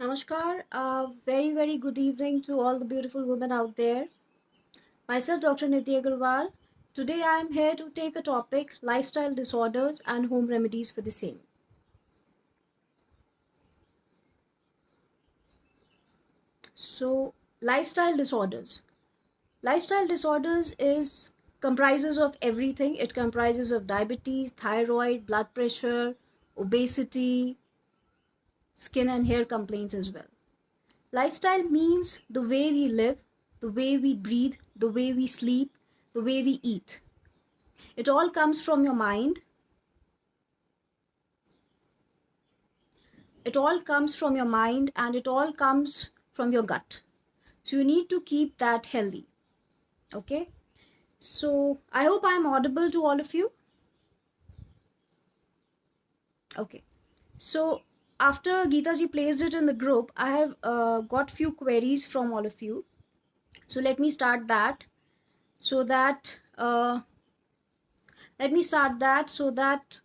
Namaskar. Very good evening to all the beautiful women out there. Myself, Dr. Nidhi Agarwal. Today I am here to take a topic lifestyle disorders and home remedies for the same. So, lifestyle disorders. Lifestyle disorders is comprises of everything. It comprises of diabetes, thyroid, blood pressure, obesity, skin and hair complaints as well. Lifestyle means the way we live, the way we breathe, the way we sleep, the way we eat. It all comes from your mind. It all comes from your mind and it all comes from your gut. So you need to keep that healthy. Okay? So I hope I'm audible to all of you. Okay. So after Geeta ji placed it in the group, I have got few queries from all of you. So let me start that so that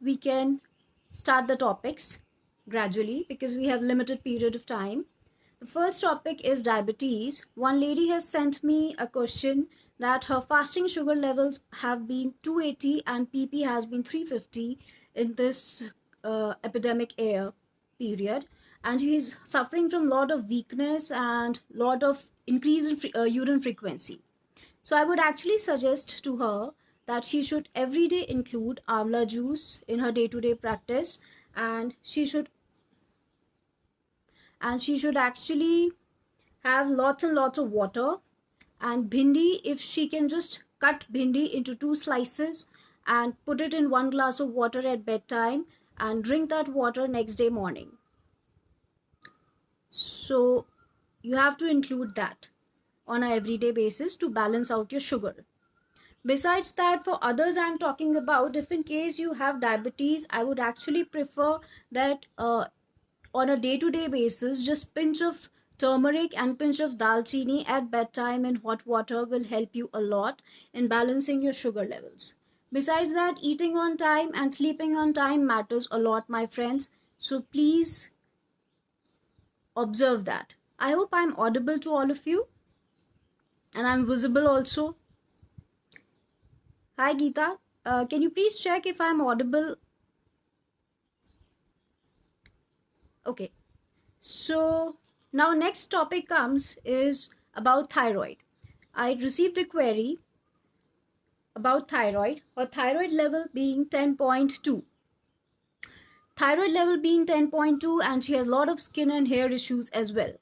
we can start the topics gradually because we have limited period of time. The first topic is diabetes. One lady has sent me a question that her fasting sugar levels have been 280 and PP has been 350 in this epidemic era period, and she is suffering from lot of weakness and lot of increase in urine frequency. So I would actually suggest to her that she should every day include amla juice in her day-to-day practice, and she should actually have lots and lots of water. And bhindi, if she can just cut bhindi into 2 slices and put it in 1 glass of water at bedtime and drink that water next day morning. So you have to include that on a everyday basis to balance out your sugar. Besides that, for others I'm talking about, if in case you have diabetes, I would actually prefer that on a day-to-day basis, just pinch of turmeric and pinch of dalchini at bedtime in hot water will help you a lot in balancing your sugar levels. Besides that, eating on time and sleeping on time matters a lot, my friends. So please observe that. I hope I'm audible to all of you and I'm visible also. Hi Geeta, can you please check if I'm audible? Okay, so now next topic comes is about thyroid. I received a query about thyroid, or thyroid level being 10.2. Thyroid level being 10.2, and she has a lot of skin and hair issues as well.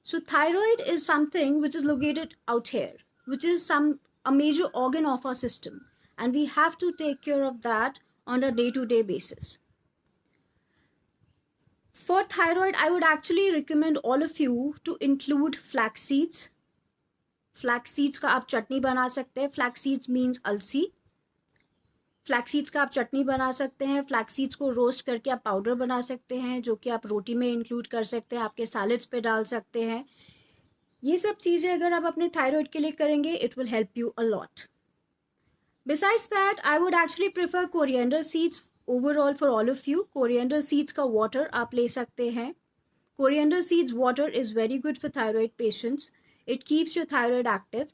So thyroid is something which is located out here, which is a major organ of our system, and we have to take care of that on a day-to-day basis. For thyroid, I would actually recommend all of you to include flax seeds. Flax seeds का आप चटनी बना सकते हैं. Flax seeds means अलसी. Flax seeds का आप चटनी बना सकते हैं. फ्लैक्स सीड्स को रोस्ट करके आप पाउडर बना सकते हैं, जो कि आप रोटी में इंक्लूड कर सकते हैं, आपके सैलेड्स पे डाल सकते हैं. ये सब चीज़ें अगर आप अपने थायराइड के लिए करेंगे, it will help you a lot. Besides that, I would actually prefer coriander seeds overall for all of you. Coriander seeds का वाटर आप ले सकते हैं. Coriander seeds water is very good for thyroid patients. It keeps your thyroid active.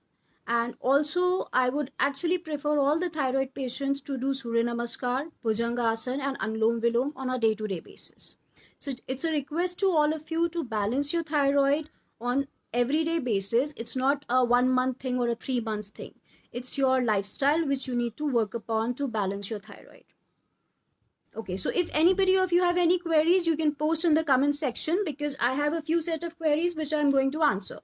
And also, I would actually prefer all the thyroid patients to do Surya Namaskar, Bhujangasana and Anulom Vilom on a day-to-day basis. So it's a request to all of you to balance your thyroid on everyday basis. It's not a 1 month thing or a 3 months thing. It's your lifestyle which you need to work upon to balance your thyroid. Okay, so if anybody of you have any queries, you can post in the comment section, because I have a few set of queries which I'm going to answer.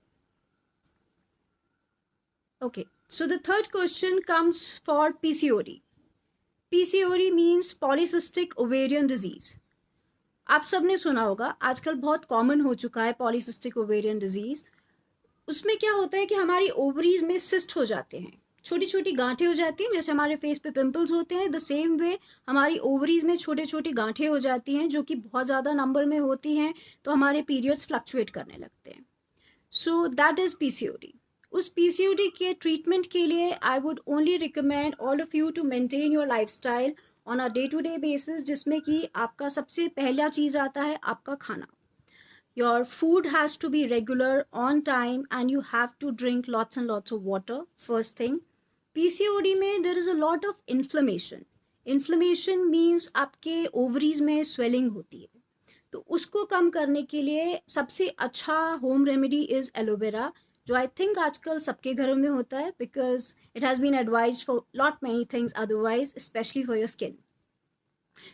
Okay, so the third question comes for PCOD. PCOD means polycystic ovarian disease. आप सबने सुना होगा, आजकल बहुत common हो चुका है polycystic ovarian disease. उसमें क्या होता है कि हमारी ओवरीज में सिस्ट हो जाते हैं, छोटी छोटी गांठें हो जाती हैं. जैसे हमारे फेस पे पिंपल्स होते हैं, द सेम वे हमारी ओवरीज में छोटे छोटी गांठें हो जाती हैं, जो कि बहुत ज़्यादा नंबर में होती हैं, तो हमारे पीरियड्स फ्लक्चुएट करने लगते हैं. So that is PCOD. उस PCOD के ट्रीटमेंट के लिए I would only recommend all of you to maintain your lifestyle on a day to day basis, जिसमें कि आपका सबसे पहला चीज़ आता है आपका खाना. Your food has to be regular, on time, and you have to drink lots and lots of water. First thing. PCOD में there is a lot of inflammation. Inflammation means आपके ovaries में swelling होती है, तो उसको कम करने के लिए सबसे अच्छा होम रेमेडी इज एलोवेरा, जो आई थिंक आजकल सबके घरों में होता है, because it has been advised for lot many things otherwise, specially for your skin.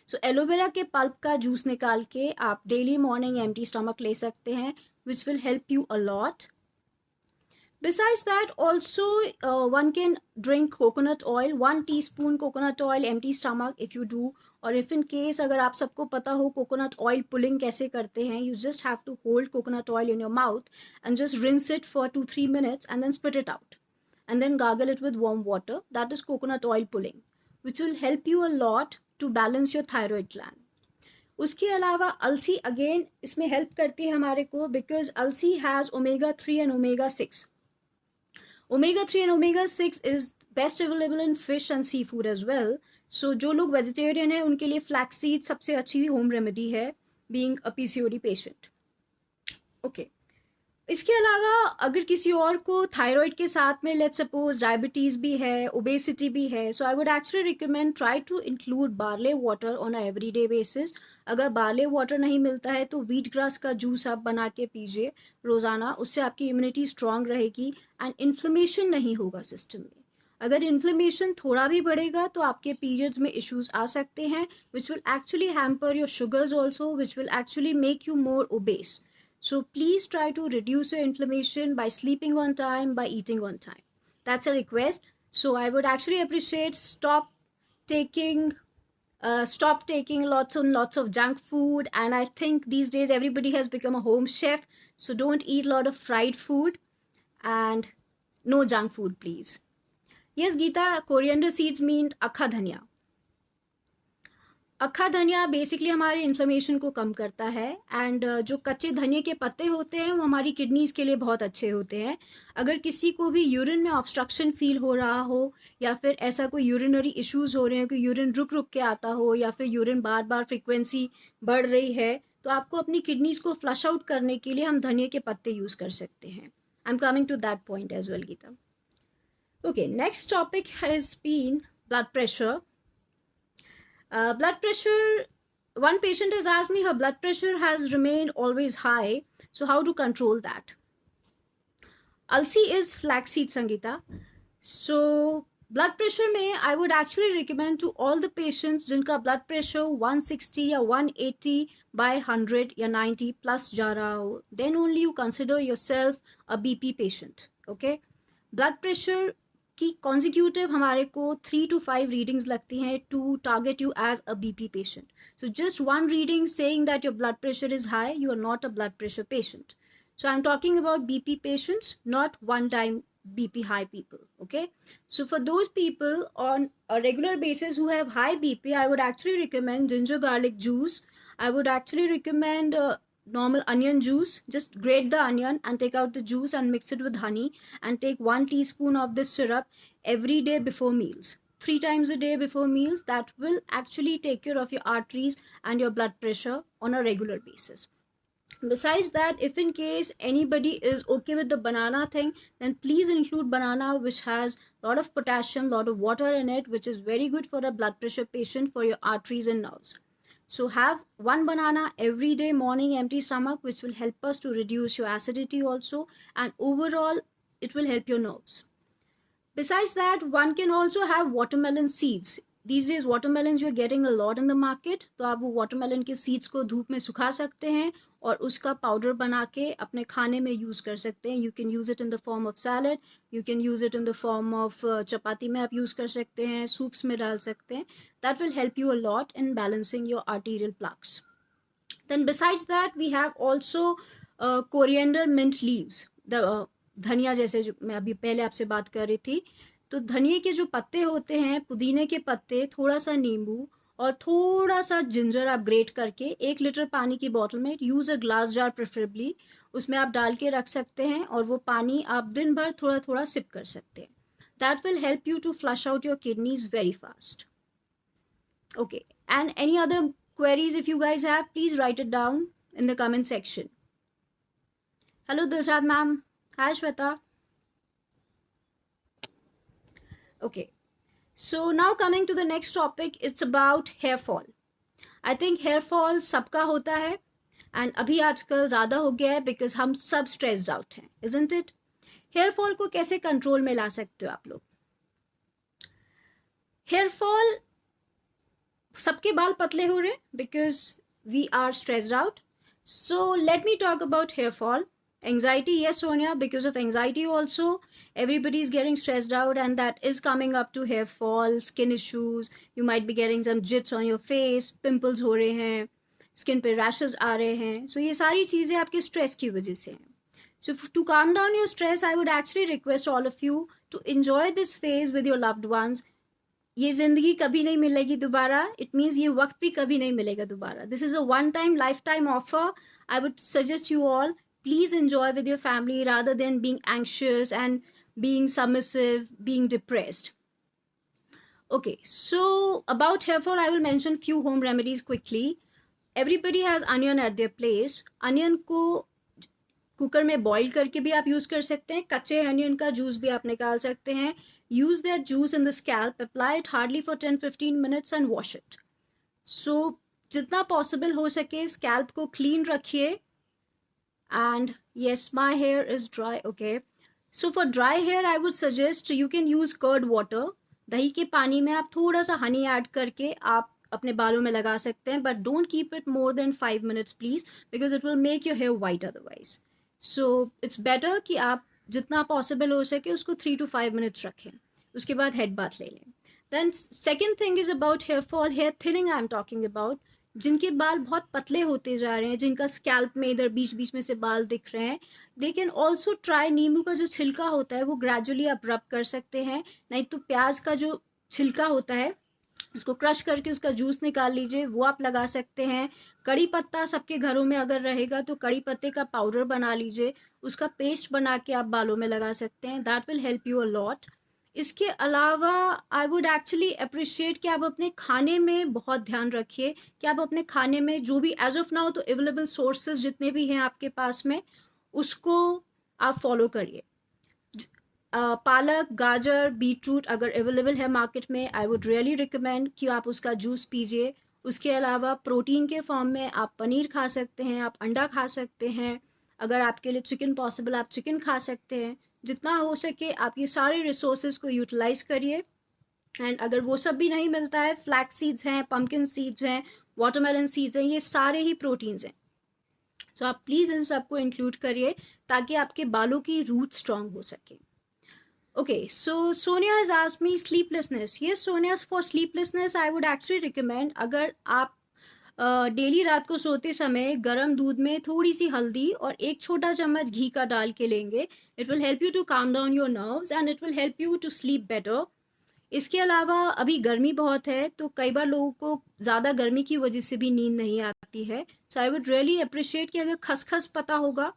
So aloe vera के पल्प का जूस निकाल के आप डेली मॉर्निंग एम्प्टी स्टमक ले सकते हैं, which will help you a lot. Besides that, also one can drink coconut oil, 1 teaspoon coconut oil empty stomach if you do, or if in case अगर आप सबको पता हो coconut oil pulling कैसे करते हैं, you just have to hold coconut oil in your mouth and just rinse it for 2-3 minutes and then spit it out and then gargle it with warm water. That is coconut oil pulling, which will help you a lot to balance your thyroid gland. उसके अलावा अलसी again इसमें help करती है हमारे को, because अलसी has omega 3 and omega 6. Omega 3 and omega 6 is best available in fish and seafood as well. So जो लोग वेजिटेरियन है उनके लिए फ्लैक्स सीड सबसे अच्छी होम रेमेडी है, being a PCOD patient. Okay, इसके अलावा अगर किसी और को थायराइड के साथ में लेट्स सपोज डायबिटीज़ भी है, ओबेसिटी भी है, so I would actually recommend try to include barley water on a everyday basis. अगर बार्ले वाटर नहीं मिलता है तो व्हीट ग्रास का जूस आप बना के पीजिए रोज़ाना, उससे आपकी इम्यूनिटी स्ट्रांग रहेगी एंड इन्फ्लेमेशन नहीं होगा सिस्टम में. अगर इन्फ्लेमेशन थोड़ा भी बढ़ेगा तो आपके पीरियड्स में इश्यूज आ सकते हैं, which will actually hamper your sugars also, which will actually make you more obese. So please try to reduce your inflammation by sleeping on time, by eating on time. That's a request. So I would actually appreciate stop taking lots and lots of junk food. And I think these days everybody has become a home chef. So don't eat a lot of fried food and no junk food, please. Yes, Geeta, coriander seeds mean akha dhania. अक्खा धनिया basically हमारे inflammation को कम करता है, and जो कच्चे धनिया के पत्ते होते हैं वो हमारी किडनीज के लिए बहुत अच्छे होते हैं. अगर किसी को भी यूरिन में ऑब्स्ट्रक्शन फील हो रहा हो, या फिर ऐसा कोई यूरिनरी इश्यूज हो रहे हैं कि यूरिन रुक रुक के आता हो, या फिर यूरिन बार बार फ्रिक्वेंसी बढ़ रही है, तो आपको अपनी किडनीज को फ्लश आउट करने के लिए हम धनिया के पत्ते यूज़ कर सकते हैं. I am coming to that point as well, Geeta. Okay, next topic has been blood pressure. Blood pressure, one patient has asked me her blood pressure has remained always high. So how to control that? Alsi is flaxseed, Sangeeta. So blood pressure में I would actually recommend to all the patients जिनका blood pressure 160 या 180 by 100 या 90 plus जा रहा हो, then only you consider yourself a BP patient. Okay? Blood pressure कि consecutive हमारे को 3 to 5 रीडिंग्स लगती हैं to target you as a BP patient. So just one reading saying that your blood pressure is high, you are not a blood pressure patient. So I'm talking about BP patients, not one-time BP high people, okay? So for those people on a regular basis who have high BP, I would actually recommend ginger garlic juice. I would actually recommend normal onion juice. Just grate the onion and take out the juice and mix it with honey and take 1 teaspoon of this syrup every day before meals. 3 times a day before meals. That will actually take care of your arteries and your blood pressure on a regular basis. Besides that, if in case anybody is okay with the banana thing, then please include banana, which has a lot of potassium, lot of water in it, which is very good for a blood pressure patient, for your arteries and nerves. So have one banana every day morning, empty stomach, which will help us to reduce your acidity also, and overall it will help your nerves. Besides that, one can also have watermelon seeds. These days watermelons you are getting a lot in the market, तो आप वो watermelon के seeds को धूप में सुखा सकते हैं और उसका पाउडर बना के अपने खाने में यूज़ कर सकते हैं. You can use it in the form of salad, you can use it in the form of चपाती में आप यूज़ कर सकते हैं, soups में डाल सकते हैं. That will help you a lot in balancing your arterial plaques. Then besides that, we have also coriander mint leaves. The धनिया जैसे जो मैं अभी पहले आपसे बात कर रही थी, तो धनिया के जो पत्ते होते हैं, पुदीने के पत्ते, थोड़ा सा नींबू और थोड़ा सा जिंजर आप ग्रेट करके 1 लीटर पानी की बॉटल में, use a glass jar preferably, उसमें आप डाल के रख सकते हैं और वो पानी आप दिन भर थोड़ा थोड़ा सिप कर सकते हैं. That will help you to flush out your kidneys very fast. Okay, and any other queries if you guys have, please write it down in the comment section. Hello Dilshad ma'am, hi Shweta. Okay, so now coming to the next topic, it's about hair fall. I think hair fall सबका होता है and अभी आजकल ज़्यादा हो गया है because हम सब स्ट्रेस्ड आउट हैं, इजंट इट? हेयर फॉल को कैसे कंट्रोल में ला सकते हो आप लोग? हेयर फॉल, सबके बाल पतले हो रहे हैं because we are stressed out. So let me talk about hair fall. Anxiety, yes, Sonia, because of anxiety also, everybody is getting stressed out, and that is coming up to hair fall, skin issues. You might be getting some jits on your face, pimples हो रहे हैं, skin पे rashes आ रहे हैं. So ये सारी चीज़ें आपके stress की वजह से हैं. So to calm down your stress, I would actually request all of you to enjoy this phase with your loved ones. ये जिंदगी कभी नहीं मिलेगी दोबारा. इट मीन्स ये वक्त भी कभी नहीं मिलेगा दोबारा. This is a one time life time offer. I would suggest you all, please enjoy with your family rather than being anxious and being submissive, being depressed. Okay, so about hair fall, I will mention few home remedies quickly. Everybody has onion at their place. Onion को cooker में boil करके भी आप use कर सकते हैं. कच्चे onion का जूस भी आप निकाल सकते हैं. Use that juice in the scalp, apply it hardly for 10-15 minutes and wash it. So जितना पॉसिबल हो सके स्कैल्प को क्लीन रखिए. And yes, my hair is dry. Okay, so for dry hair I would suggest you can use curd water. दही के पानी में आप थोड़ा सा हनी ऐड करके आप अपने बालों में लगा सकते हैं, but don't keep it more than 5 minutes please, because it will make your hair white otherwise. So it's better कि आप जितना पॉसिबल हो सके उसको 3 to 5 minutes रखें. उसके बाद हेड बाथ ले लें. Then second thing is about hair fall, hair thinning I am talking about. जिनके बाल बहुत पतले होते जा रहे हैं, जिनका स्कैल्प में इधर बीच बीच में से बाल दिख रहे हैं, दे कैन ऑल्सो ट्राई नींबू का जो छिलका होता है वो ग्रेजुअली आप रब कर सकते हैं. नहीं तो प्याज का जो छिलका होता है उसको क्रश करके उसका जूस निकाल लीजिए, वो आप लगा सकते हैं. कड़ी पत्ता सबके घरों में अगर रहेगा तो कड़ी पत्ते का पाउडर बना लीजिए, उसका पेस्ट बना के आप बालों में लगा सकते हैं. That will help you a lot. इसके अलावा आई वुड एक्चुअली अप्रिशिएट कि आप अपने खाने में बहुत ध्यान रखिए कि आप अपने खाने में जो भी एज ऑफ नाउ तो अवेलेबल सोर्सेज जितने भी हैं आपके पास में उसको आप फॉलो करिए. पालक, गाजर, बीटरूट अगर अवेलेबल है मार्केट में, आई वुड रियली रिकमेंड कि आप उसका जूस पीजिए. उसके अलावा प्रोटीन के फॉर्म में आप पनीर खा सकते हैं, आप अंडा खा सकते हैं. अगर आपके लिए चिकन पॉसिबल आप चिकन खा सकते हैं. जितना हो सके आप ये सारे रिसोर्सेज को यूटिलाइज करिए. एंड अगर वो सब भी नहीं मिलता है, फ्लैक्स सीड्स हैं, पम्पकिन सीड्स हैं, वाटरमेलन सीड्स हैं, ये सारे ही प्रोटीन्स हैं. तो आप प्लीज़ इन सबको इंक्लूड करिए ताकि आपके बालों की रूट स्ट्रांग हो सके. Okay, so Sonia has asked me sleeplessness. Yes, Sonia, for sleeplessness I would actually recommend, अगर आप डेली रात को सोते समय गर्म दूध में थोड़ी सी हल्दी और एक छोटा चम्मच घी का डाल के लेंगे, it will help you to calm down your nerves and it will help you to sleep better. इसके अलावा अभी गर्मी बहुत है तो कई बार लोगों को ज़्यादा गर्मी की वजह से भी नींद नहीं आती है. So I would really appreciate कि अगर खसखस पता होगा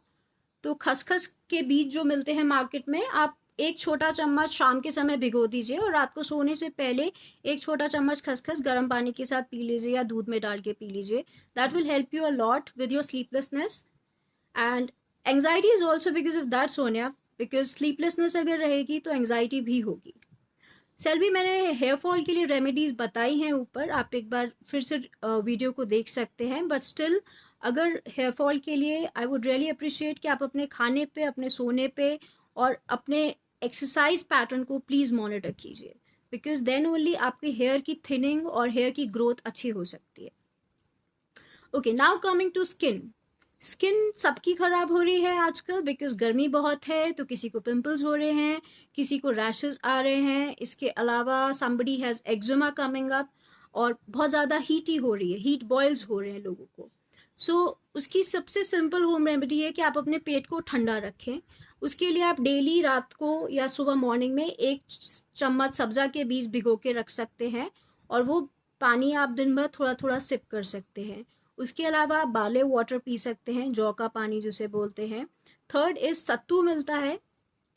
तो खसखस के बीज जो मिलते हैं मार्केट में, आप एक छोटा चम्मच शाम के समय भिगो दीजिए और रात को सोने से पहले एक छोटा चम्मच खसखस गर्म पानी के साथ पी लीजिए या दूध में डाल के पी लीजिए. That will help you a lot with your sleeplessness. And anxiety is also because of that Sonia, because sleeplessness अगर रहेगी तो एंग्जाइटी भी होगी. सेल्वी, मैंने हेयर फॉल के लिए रेमेडीज बताई हैं ऊपर, आप एक बार फिर से वीडियो को देख सकते हैं. बट स्टिल अगर हेयर फॉल के लिए आई वुड रियली अप्रिशिएट कि आप अपने खाने पे, अपने सोने पे और अपने एक्सरसाइज पैटर्न को प्लीज़ मॉनिटर कीजिए, बिकॉज देन ओनली आपके हेयर की थिनिंग और हेयर की ग्रोथ अच्छी हो सकती है. Okay, now coming to skin. Skin सबकी ख़राब हो रही है आजकल बिकॉज गर्मी बहुत है, तो किसी को पिंपल्स हो रहे हैं, किसी को रैशेस आ रहे हैं. इसके अलावा somebody has eczema coming up और बहुत ज़्यादा हीटी हो रही है, हीट बॉयल्स हो रहे हैं लोगों को. उसकी सबसे सिंपल होम रेमेडी है कि आप अपने पेट को ठंडा रखें. उसके लिए आप डेली रात को या सुबह मॉर्निंग में एक चम्मच सब्ज़ा के बीज भिगो के रख सकते हैं और वो पानी आप दिन भर थोड़ा थोड़ा सिप कर सकते हैं. उसके अलावा आप बाले वाटर पी सकते हैं, जौ का पानी जिसे बोलते हैं. थर्ड इज सत्तू मिलता है,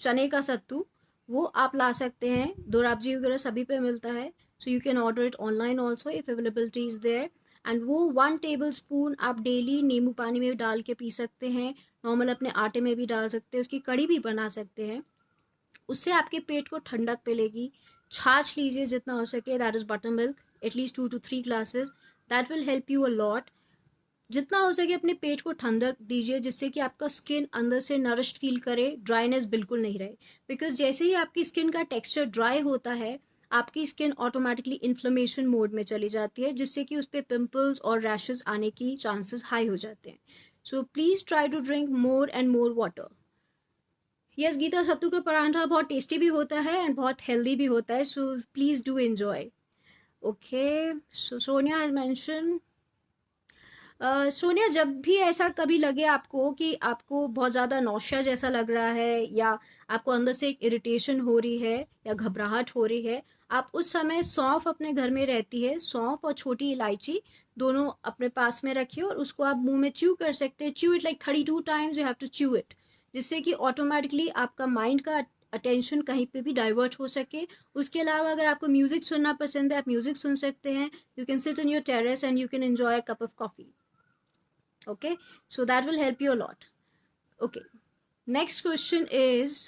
चने का सत्तू, वो आप ला सकते हैं. दोराबजी वगैरह सभी पे मिलता है. So you can order it online also if availability is there. And वो 1 टेबल स्पून आप डेली नींबू पानी में डाल के पी सकते हैं, नॉर्मल अपने आटे में भी डाल सकते हैं, उसकी कड़ी भी बना सकते हैं। उससे आपके पेट को ठंडक मिलेगी। छाछ लीजिए जितना हो सके, that is butter milk, at least 2 to 3 glasses, that will help you a lot. जितना हो सके अपने पेट को ठंडक दीजिए, जिससे कि आपका स्किन अंदर से नरिश्ड फील करे, ड्राइनेस बिल्कुल नहीं रहे। बिकॉज जैसे ही आपकी स्किन का टेक्सचर ड्राई होता है, आपकी स्किन ऑटोमेटिकली इन्फ्लेमेशन मोड में चली जाती है, जिससे कि उस पर पिम्पल्स और रैशेस आने की चांसेस हाई हो जाते हैं। So please try to drink more and more water. Yes Geeta, सत्तू का पराठा बहुत टेस्टी भी होता है एंड बहुत हेल्दी भी होता है, so please do enjoy. Okay, so Sonia has mention, Sonia जब भी ऐसा कभी लगे आपको कि आपको बहुत ज़्यादा नौशिया जैसा लग रहा है, या आपको अंदर से एक इरिटेशन हो रही है या घबराहट हो रही है, आप उस समय सौंफ अपने घर में रहती है, सौंफ और छोटी इलायची दोनों अपने पास में रखिए और उसको आप मुंह में च्यू कर सकते हैं। Chew it like 32 times, you have to chew it, जिससे कि ऑटोमेटिकली आपका माइंड का अटेंशन कहीं पे भी डाइवर्ट हो सके। उसके अलावा अगर आपको म्यूजिक सुनना पसंद है, आप म्यूजिक सुन सकते हैं। You can sit in your terrace and you can enjoy a cup of coffee. Okay, so that will help you a lot. Okay, next question is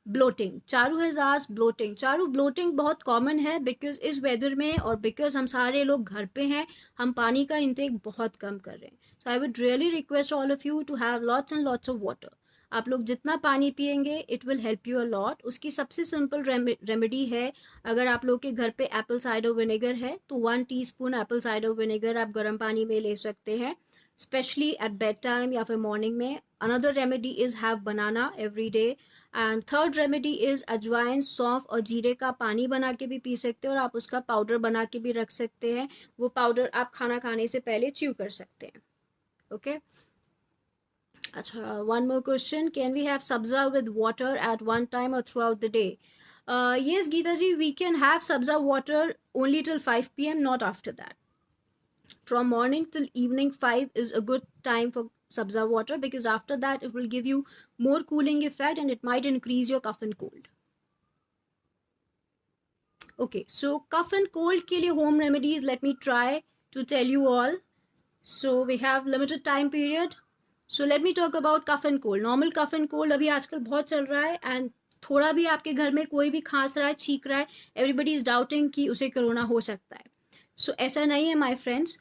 bloating. Charu has asked bloating. Charu, bloating बहुत common है because इस weather में और because हम सारे लोग घर पे हैं, हम पानी का intake बहुत कम कर रहे हैं. So I would really request all of you to have lots and lots of water. आप लोग जितना पानी पियेंगे it will help you a lot. उसकी सबसे simple remedy है, अगर आप लोग के घर पे apple cider vinegar है तो 1 teaspoon apple cider vinegar आप गर्म पानी में ले सकते हैं, स्पेशली एट बेड टाइम या फिर मॉर्निंग में. Another remedy is have banana every day. And third remedy is अजवाइन, सौंफ और जीरे का पानी बना के भी पी सकते हैं और आप उसका पाउडर बना के भी रख सकते हैं. वो पाउडर आप खाना खाने से पहले च्यू कर सकते हैं. ओके, अच्छा, one more question, can we have sabja with water at one time और throughout the day? Yes, Geeta ji, we can have sabza water only till 5 p.m., not after that. From morning till evening 5 is a good time for sabza water, because after that it will give you more cooling effect and it might increase your cough and cold. Okay, so cough and cold ke liye home remedies, let me try to tell you all. So we have limited time period, so let me talk about cough and cold. Normal cough and cold अभी आजकल बहुत चल रहा है, and थोड़ा भी आपके घर में कोई भी खांस रहा है, छींक रहा है, एवरीबडी इज डाउटिंग कि उसे कोरोना हो सकता है. सो ऐसा नहीं है माय फ्रेंड्स.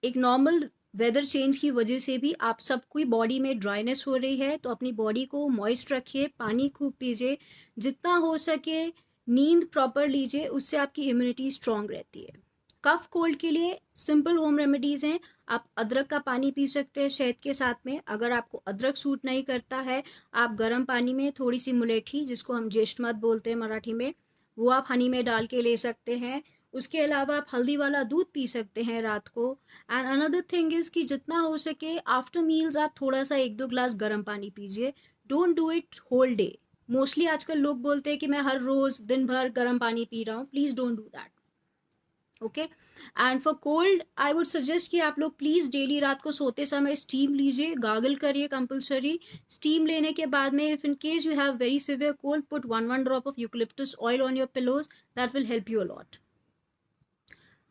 एक नॉर्मल वेदर चेंज की वजह से भी आप सबकी बॉडी में ड्राइनेस हो रही है, तो अपनी बॉडी को मॉइस्ट रखिए, पानी खूब पीजिए, जितना हो सके नींद प्रॉपर लीजिए, उससे आपकी इम्यूनिटी स्ट्रांग रहती है. कफ कोल्ड के लिए सिंपल होम रेमेडीज़ हैं. आप अदरक का पानी पी सकते हैं शहद के साथ में. अगर आपको अदरक सूट नहीं करता है, आप गर्म पानी में थोड़ी सी मुलेठी, जिसको हम ज्येष्ठ मध बोलते हैं मराठी में, वो आप हनी में डाल के ले सकते हैं. उसके अलावा आप हल्दी वाला दूध पी सकते हैं रात को. एंड अनदर थिंग इज़ कि जितना हो सके आफ्टर मील्स आप थोड़ा सा 1-2 ग्लास गर्म पानी पीजिए. Don't do it whole day. Mostly आजकल लोग बोलते हैं कि मैं हर रोज़ दिन भर गर्म पानी पी रहा हूँ. Please don't do that. Okay, and for cold I would suggest कि आप लोग प्लीज़ डेली रात को सोते समय स्टीम लीजिए, गागल करिए कंपल्सरी. स्टीम लेने के बाद में if in case you have very severe cold, put 1 drop of eucalyptus oil on your pillows. That will help you a lot.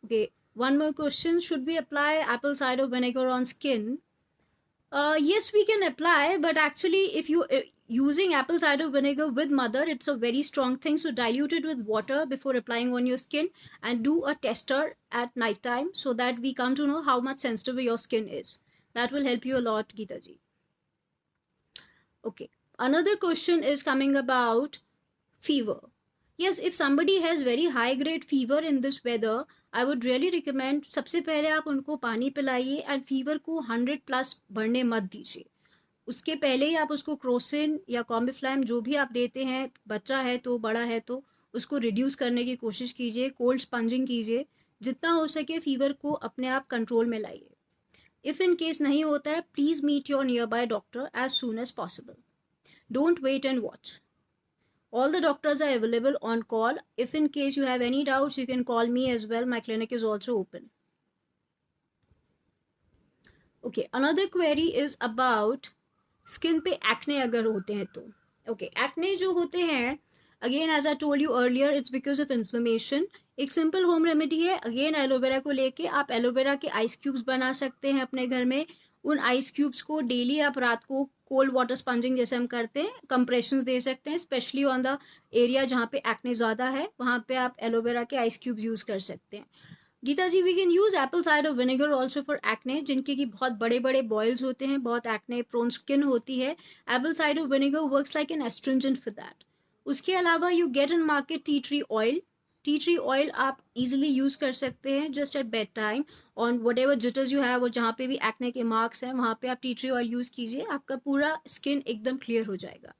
Okay, one more question. Should we apply apple cider vinegar on skin? Yes, we can apply, but actually if you using apple cider vinegar with mother, it's a very strong thing, so dilute it with water before applying on your skin, and do a tester at night time so that we come to know how much sensitive your skin is. That will help you a lot, Geeta ji. Okay, another question is coming about fever. Yes, if somebody has very high grade fever in this weather, I would really recommend, सबसे पहले आप उनको पानी पिलाइए and fever को 100+ बढ़ने मत दीजिए. उसके पहले ही आप उसको क्रोसिन या कॉम्बिफ्लैम जो भी आप देते हैं, बच्चा है तो बड़ा है तो, उसको रिड्यूस करने की कोशिश कीजिए. कोल्ड स्पंजिंग कीजिए, जितना हो सके फीवर को अपने आप कंट्रोल में लाइए. इफ़ इन केस नहीं होता है, please meet your nearby doctor as soon as possible. Don't wait and watch. All the doctors are available on call. If in case you have any doubts, you can call me as well. My clinic is also open. Okay, another query is about skin पे acne अगर होते हैं तो. Okay, acne जो होते हैं, again as I told you earlier, it's because of inflammation. एक simple home remedy है, अगेन एलोवेरा को लेके आप एलोवेरा के आइस क्यूब्स बना सकते हैं अपने घर में। उन आइस क्यूब्स को डेली आप रात को कोल्ड वाटर स्पंजिंग जैसे हम करते हैं कंप्रेशंस दे सकते हैं, स्पेशली ऑन द एरिया जहाँ पे एक्ने ज़्यादा है, वहाँ पे आप एलोवेरा के आइस क्यूब्स यूज़ कर सकते हैं। Geeta ji, we can use apple cider vinegar also for acne, जिनके की बहुत बड़े बड़े बॉयल्स होते हैं, बहुत एक्ने प्रोन स्किन होती है। Apple cider vinegar works like an astringent for that. उसके अलावा you get in market tea tree oil. Tea tree oil आप इजिली यूज कर सकते हैं just at bed time on whatever jitters you have, और जहाँ पे भी एक्ने के मार्क्स हैं वहाँ पे आप टी ट्री ऑयल यूज कीजिए, आपका पूरा स्किन एकदम क्लियर हो जाएगा।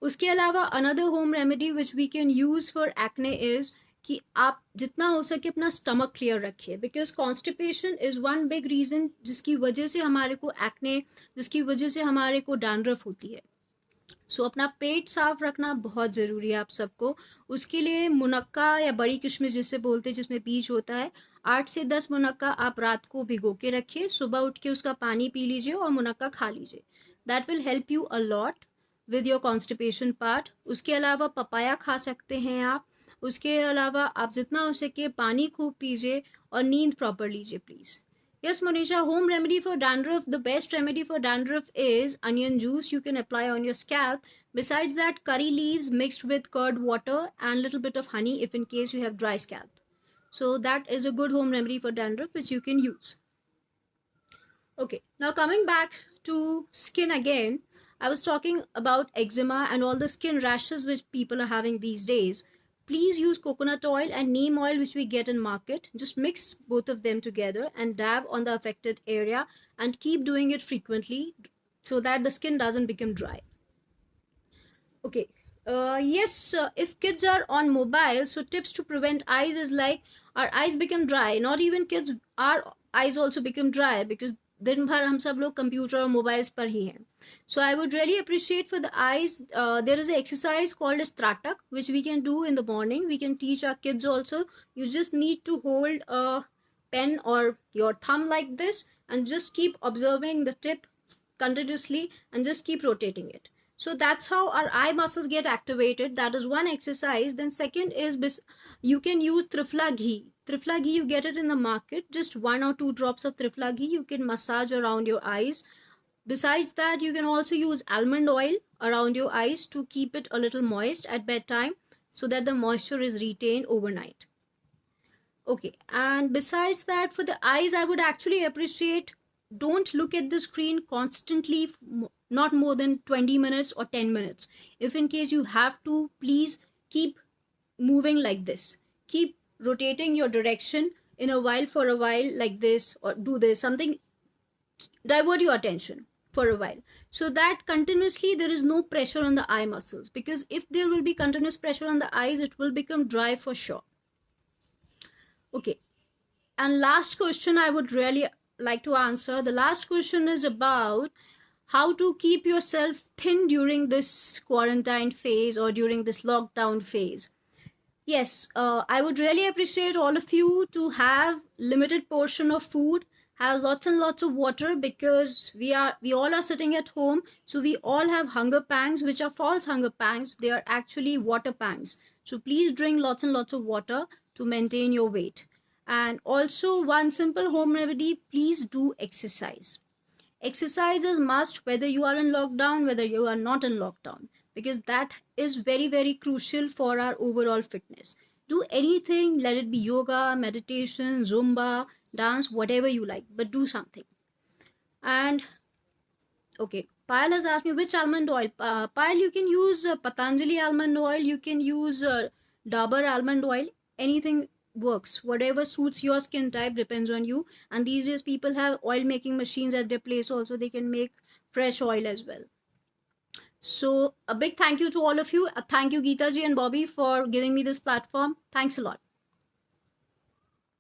उसके अलावा another home remedy which we can use for acne is कि आप जितना हो सके अपना स्टमक क्लियर रखिए, because constipation is one big reason जिसकी वजह से हमारे को एक्ने, जिसकी वजह से हमारे को डैंड्रफ होती है। सो अपना पेट साफ रखना बहुत ज़रूरी है आप सबको। उसके लिए मुनक्का या बड़ी किशमिश जिसे बोलते हैं, जिसमें बीज होता है, 8 से 10 मुनक्का आप रात को भिगो के रखिए, सुबह उठ के उसका पानी पी लीजिए और मुनक्का खा लीजिए। That will help you a lot with your constipation part. उसके अलावा पपाया खा सकते हैं आप। उसके अलावा आप जितना हो सके पानी खूब पीजिए और नींद प्रॉपर लीजिए please. Yes, Monisha, home remedy for dandruff. The best remedy for dandruff is onion juice you can apply on your scalp. Besides that, curry leaves mixed with curd water and little bit of honey if in case you have dry scalp. So that is a good home remedy for dandruff which you can use. Okay, now coming back to skin again, I was talking about eczema and all the skin rashes which people are having these days. Please use coconut oil and neem oil which we get in market. Just mix both of them together and dab on the affected area and keep doing it frequently so that the skin doesn't become dry. Okay. Yes, if kids are on mobile, so tips to prevent eyes is like our eyes become dry. Not even kids, our eyes also become dry because दिन भर हम सब लोग computer और mobiles पर ही हैं. So I would really appreciate for the eyes, there is an exercise called as Tratak, which we can do in the morning. We can teach our kids also. You just need to hold a pen or your thumb like this and just keep observing the tip continuously and just keep rotating it. So that's how our eye muscles get activated. That is one exercise. Then second is you can use Triphala ghee. Triphala ghee, you get it in the market. Just 1 or 2 drops of Triphala ghee. You can massage around your eyes. Besides that, you can also use almond oil around your eyes to keep it a little moist at bedtime so that the moisture is retained overnight. Okay, and besides that, for the eyes, I would actually appreciate, don't look at the screen constantly, not more than 20 minutes or 10 minutes. If in case you have to, please keep moving like this. Keep rotating your direction in a while for a while like this, or do this, something, divert your attention for a while so that continuously there is no pressure on the eye muscles, because if there will be continuous pressure on the eyes, it will become dry for sure. Okay, and last question I would really like to answer. The last question is about how to keep yourself thin during this quarantine phase or during this lockdown phase. Yes, I would really appreciate all of you to have limited portion of food, have lots and lots of water, because we all are sitting at home, so we all have hunger pangs, which are false hunger pangs. They are actually water pangs. So please drink lots and lots of water to maintain your weight. And also one simple home remedy, please do exercise. Exercise is must whether you are in lockdown, whether you are not in lockdown, because that is very, very crucial for our overall fitness. Do anything, let it be yoga, meditation, Zumba, dance, whatever you like, but do something. And okay, Payal has asked me which almond oil. Payal, you can use Patanjali almond oil, you can use Dabur almond oil, anything works. Whatever suits your skin type depends on you. And these days people have oil making machines at their place also. They can make fresh oil as well. So a big thank you to all of you. Thank you Geeta ji and Bobby for giving me this platform. Thanks a lot.